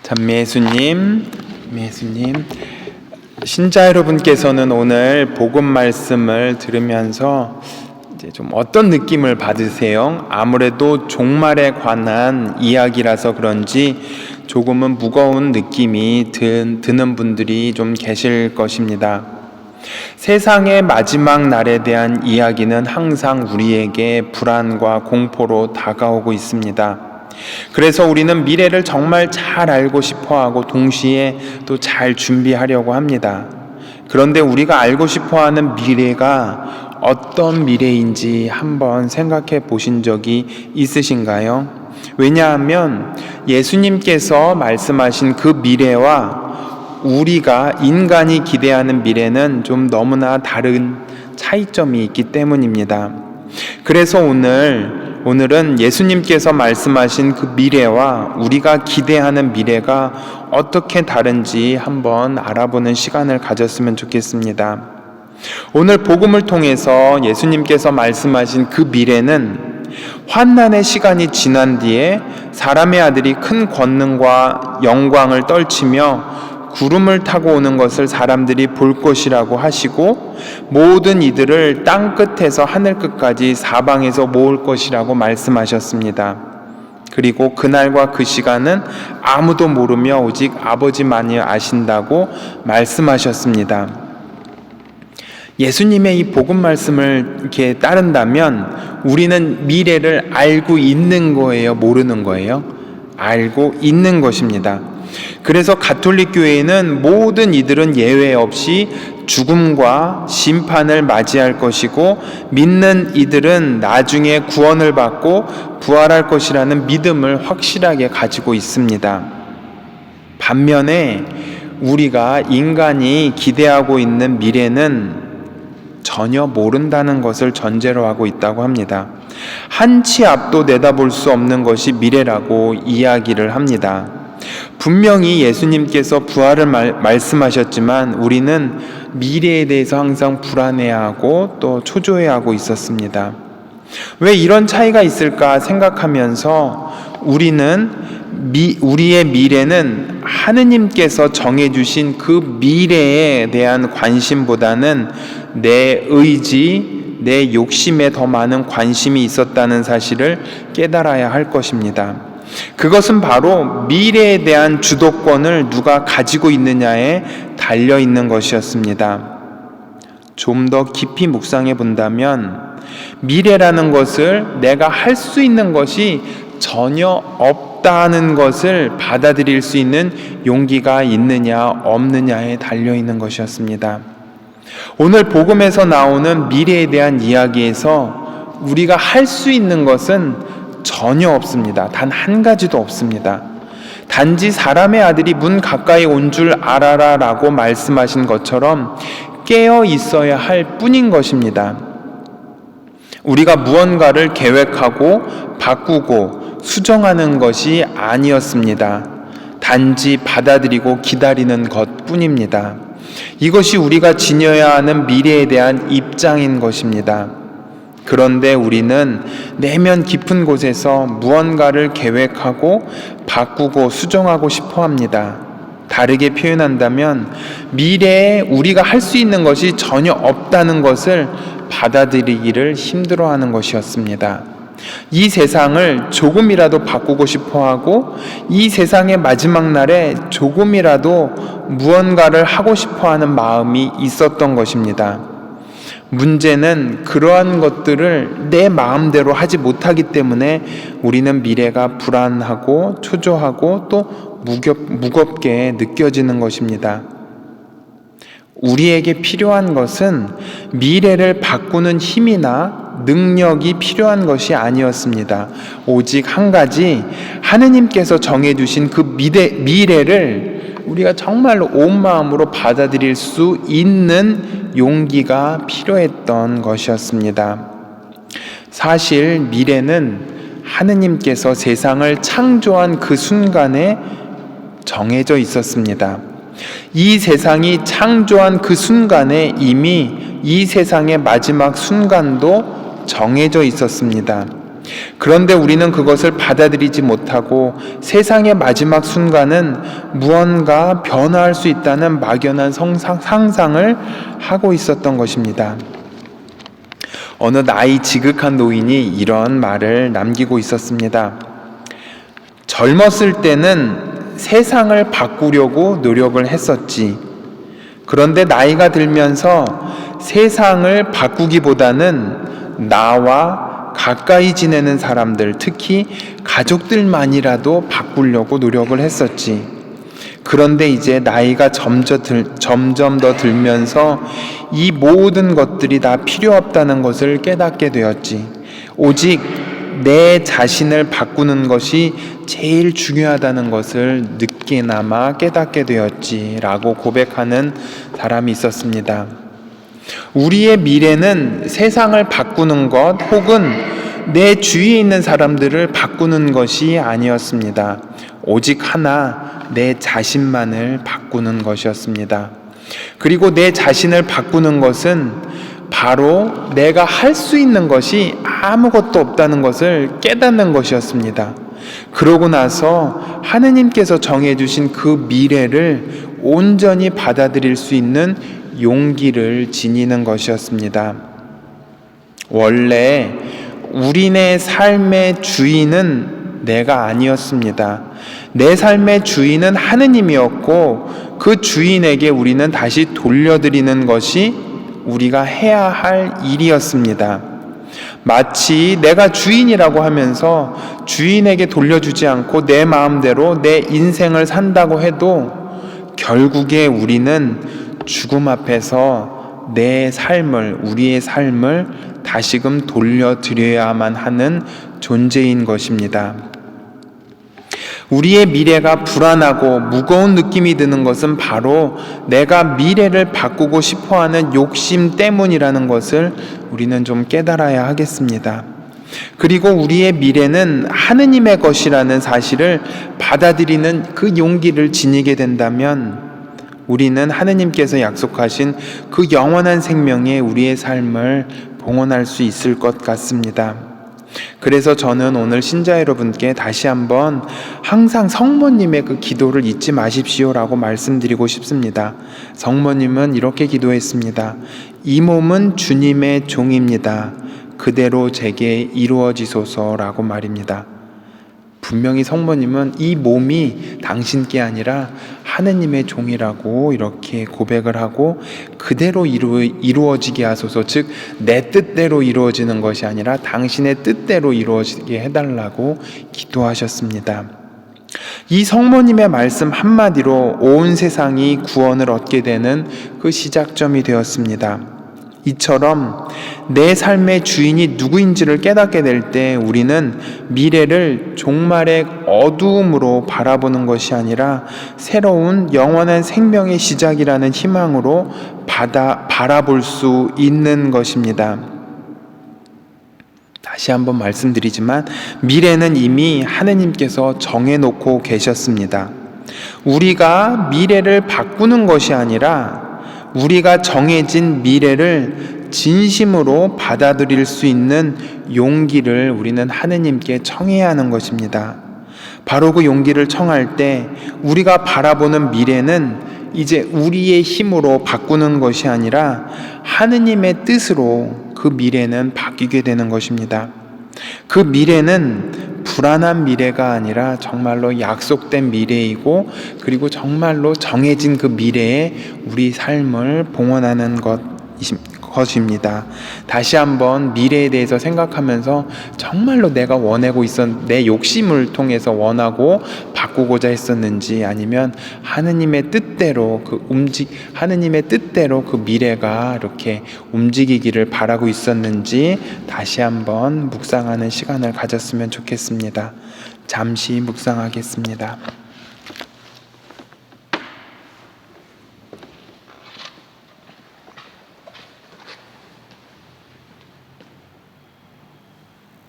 찬미 예수님, 신자 여러분께서는 오늘 복음 말씀을 들으면서 이제 좀 어떤 느낌을 받으세요? 아무래도 종말에 관한 이야기라서 그런지 조금은 무거운 느낌이 드는 분들이 좀 계실 것입니다. 세상의 마지막 날에 대한 이야기는 항상 우리에게 불안과 공포로 다가오고 있습니다. 그래서 우리는 미래를 정말 잘 알고 싶어하고 동시에 또 잘 준비하려고 합니다. 그런데 우리가 알고 싶어하는 미래가 어떤 미래인지 한번 생각해 보신 적이 있으신가요? 왜냐하면 예수님께서 말씀하신 그 미래와 우리가 인간이 기대하는 미래는 좀 너무나 다른 차이점이 있기 때문입니다. 그래서 오늘은 예수님께서 말씀하신 그 미래와 우리가 기대하는 미래가 어떻게 다른지 한번 알아보는 시간을 가졌으면 좋겠습니다. 오늘 복음을 통해서 예수님께서 말씀하신 그 미래는 환난의 시간이 지난 뒤에 사람의 아들이 큰 권능과 영광을 떨치며 구름을 타고 오는 것을 사람들이 볼 것이라고 하시고 모든 이들을 땅 끝에서 하늘 끝까지 사방에서 모을 것이라고 말씀하셨습니다. 그리고 그날과 그 시간은 아무도 모르며 오직 아버지만이 아신다고 말씀하셨습니다. 예수님의 이 복음 말씀을 이렇게 따른다면 우리는 미래를 알고 있는 거예요? 모르는 거예요? 알고 있는 것입니다. 그래서 가톨릭 교회에는 모든 이들은 예외 없이 죽음과 심판을 맞이할 것이고 믿는 이들은 나중에 구원을 받고 부활할 것이라는 믿음을 확실하게 가지고 있습니다. 반면에 우리가 인간이 기대하고 있는 미래는 전혀 모른다는 것을 전제로 하고 있다고 합니다. 한치 앞도 내다볼 수 없는 것이 미래라고 이야기를 합니다. 분명히 예수님께서 부활을 말씀하셨지만 우리는 미래에 대해서 항상 불안해하고 또 초조해하고 있었습니다. 왜 이런 차이가 있을까 생각하면서 우리의 미래는 하느님께서 정해주신 그 미래에 대한 관심보다는 내 의지, 내 욕심에 더 많은 관심이 있었다는 사실을 깨달아야 할 것입니다. 그것은 바로 미래에 대한 주도권을 누가 가지고 있느냐에 달려 있는 것이었습니다. 좀 더 깊이 묵상해 본다면 미래라는 것을 내가 할 수 있는 것이 전혀 없다는 것을 받아들일 수 있는 용기가 있느냐 없느냐에 달려 있는 것이었습니다. 오늘 복음에서 나오는 미래에 대한 이야기에서 우리가 할 수 있는 것은 전혀 없습니다. 단 한 가지도 없습니다. 단지 사람의 아들이 문 가까이 온 줄 알아라 라고 말씀하신 것처럼 깨어 있어야 할 뿐인 것입니다. 우리가 무언가를 계획하고 바꾸고 수정하는 것이 아니었습니다. 단지 받아들이고 기다리는 것 뿐입니다. 이것이 우리가 지녀야 하는 미래에 대한 입장인 것입니다. 그런데 우리는 내면 깊은 곳에서 무언가를 계획하고 바꾸고 수정하고 싶어 합니다. 다르게 표현한다면 미래에 우리가 할 수 있는 것이 전혀 없다는 것을 받아들이기를 힘들어하는 것이었습니다. 이 세상을 조금이라도 바꾸고 싶어하고 이 세상의 마지막 날에 조금이라도 무언가를 하고 싶어하는 마음이 있었던 것입니다. 문제는 그러한 것들을 내 마음대로 하지 못하기 때문에 우리는 미래가 불안하고 초조하고 또 무겁게 느껴지는 것입니다. 우리에게 필요한 것은 미래를 바꾸는 힘이나 능력이 필요한 것이 아니었습니다. 오직 한 가지, 하느님께서 정해주신 그 미래를 우리가 정말로 온 마음으로 받아들일 수 있는 용기가 필요했던 것이었습니다. 사실 미래는 하느님께서 세상을 창조한 그 순간에 정해져 있었습니다. 이 세상이 창조한 그 순간에 이미 이 세상의 마지막 순간도 정해져 있었습니다. 그런데 우리는 그것을 받아들이지 못하고 세상의 마지막 순간은 무언가 변화할 수 있다는 막연한 상상을 하고 있었던 것입니다. 어느 나이 지극한 노인이 이런 말을 남기고 있었습니다. 젊었을 때는 세상을 바꾸려고 노력을 했었지. 그런데 나이가 들면서 세상을 바꾸기보다는 나와 가까이 지내는 사람들, 특히 가족들만이라도 바꾸려고 노력을 했었지. 그런데 이제 나이가 점점 더 들면서 이 모든 것들이 다 필요 없다는 것을 깨닫게 되었지. 오직 내 자신을 바꾸는 것이 제일 중요하다는 것을 늦게나마 깨닫게 되었지라고 고백하는 사람이 있었습니다. 우리의 미래는 세상을 바꾸는 것 혹은 내 주위에 있는 사람들을 바꾸는 것이 아니었습니다. 오직 하나, 내 자신만을 바꾸는 것이었습니다. 그리고 내 자신을 바꾸는 것은 바로 내가 할 수 있는 것이 아무것도 없다는 것을 깨닫는 것이었습니다. 그러고 나서 하느님께서 정해주신 그 미래를 온전히 받아들일 수 있는 용기를 지니는 것이었습니다. 원래 우리네 삶의 주인은 내가 아니었습니다. 내 삶의 주인은 하느님이었고 그 주인에게 우리는 다시 돌려드리는 것이 우리가 해야 할 일이었습니다. 마치 내가 주인이라고 하면서 주인에게 돌려주지 않고 내 마음대로 내 인생을 산다고 해도 결국에 우리는 죽음 앞에서 우리의 삶을 다시금 돌려드려야만 하는 존재인 것입니다. 우리의 미래가 불안하고 무거운 느낌이 드는 것은 바로 내가 미래를 바꾸고 싶어하는 욕심 때문이라는 것을 우리는 좀 깨달아야 하겠습니다. 그리고 우리의 미래는 하느님의 것이라는 사실을 받아들이는 그 용기를 지니게 된다면 우리는 하느님께서 약속하신 그 영원한 생명에 우리의 삶을 봉헌할 수 있을 것 같습니다. 그래서 저는 오늘 신자 여러분께 다시 한번 항상 성모님의 그 기도를 잊지 마십시오라고 말씀드리고 싶습니다. 성모님은 이렇게 기도했습니다. 이 몸은 주님의 종입니다. 그대로 제게 이루어지소서라고 말입니다. 분명히 성모님은 이 몸이 당신께 아니라 하느님의 종이라고 이렇게 고백을 하고 그대로 이루어지게 하소서, 즉 내 뜻대로 이루어지는 것이 아니라 당신의 뜻대로 이루어지게 해달라고 기도하셨습니다. 이 성모님의 말씀 한마디로 온 세상이 구원을 얻게 되는 그 시작점이 되었습니다. 이처럼 내 삶의 주인이 누구인지를 깨닫게 될 때 우리는 미래를 종말의 어두움으로 바라보는 것이 아니라 새로운 영원한 생명의 시작이라는 희망으로 바라볼 수 있는 것입니다. 다시 한번 말씀드리지만 미래는 이미 하느님께서 정해놓고 계셨습니다. 우리가 미래를 바꾸는 것이 아니라 우리가 정해진 미래를 진심으로 받아들일 수 있는 용기를 우리는 하느님께 청해야 하는 것입니다. 바로 그 용기를 청할 때 우리가 바라보는 미래는 이제 우리의 힘으로 바꾸는 것이 아니라 하느님의 뜻으로 그 미래는 바뀌게 되는 것입니다. 그 미래는 불안한 미래가 아니라 정말로 약속된 미래이고 그리고 정말로 정해진 그 미래에 우리 삶을 봉헌하는 것입니다. 다시 한번 미래에 대해서 생각하면서 정말로 내가 원하고 내 욕심을 통해서 원하고 바꾸고자 했었는지 아니면 하느님의 뜻대로 그 미래가 이렇게 움직이기를 바라고 있었는지 다시 한번 묵상하는 시간을 가졌으면 좋겠습니다. 잠시 묵상하겠습니다.